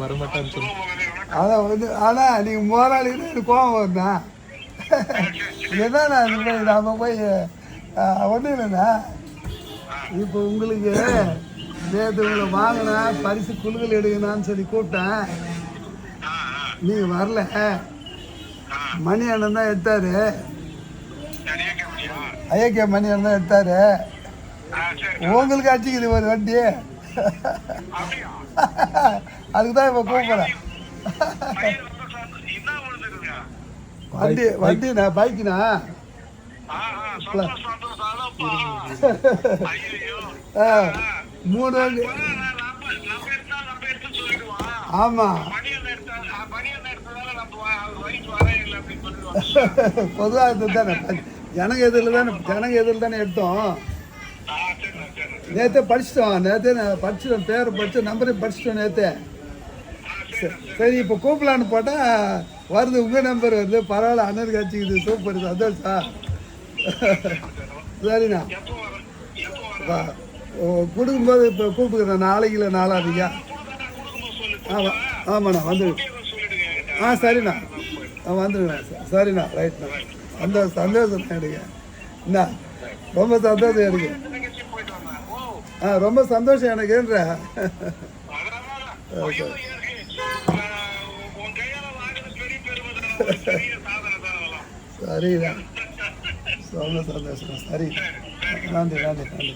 வரமாட்டான்னு சொல்லி அதான் வந்து ஆனால் நீங்கள் முதலாளின்னு எனக்கு கோபம் வருண்ணா. என்னண்ணா இது போய் நாம் போய் ஒன்றும் இல்லைண்ணா. இப்போ உங்களுக்கு நேற்று உங்களை வாங்கினா பரிசு குழுக்கள் எடுக்கணான்னு சொல்லி கூப்பிட்டேன், நீங்கள் வரல. மணி அண்ணன் தான் எடுத்தாரு, ஐயக்கே மணி அண்ணன் தான் எடுத்தாரு. உங்களுக்கு அடிச்சுக்குது ஒரு வண்டி, அதுக்கு தான் இப்போ கூப்பிட்றேன். வண்டிண்ணா பைக்குண்ணா. மூணு வண்டி. ஆமாம், பொதுவாக தானே ஜனங்க எதிரில் தானே எடுத்தோம். நேற்றே படிச்சிட்டோம், நேற்றே நான் படிச்சிட்டோம், பேரை படித்தோம், நம்பரையும் படிச்சிட்டோம் நேற்றே. சரி இப்போ கூப்பிடலான்னு போட்டால் வருது, உங்கள் நம்பர் வருது. பரவாயில்ல, அண்ணனுக்கு அடிச்சுக்குது, சூப்பர், சந்தோஷம். சரிண்ணா, கொடுக்கும்போது இப்போ கூப்பிட்டுக்கிறேன், நாளைக்கு இல்லை நாளாதிக்கா. ஆமாம் ஆமாண்ணா, வந்துடுங்க. சரிண்ணா, வந்துடுங்கண்ணா. சரிண்ணா, ரைட்ண்ணா. சந்தோஷம் எனக்கு. என்ன ரொம்ப சந்தோஷம் எனக்கு. ரொம்ப சந்தோஷம் எனக்குன்ற. சரிண்ணா, ரொம்ப சந்தோஷம். சரி, நன்றி நன்றி நன்றி.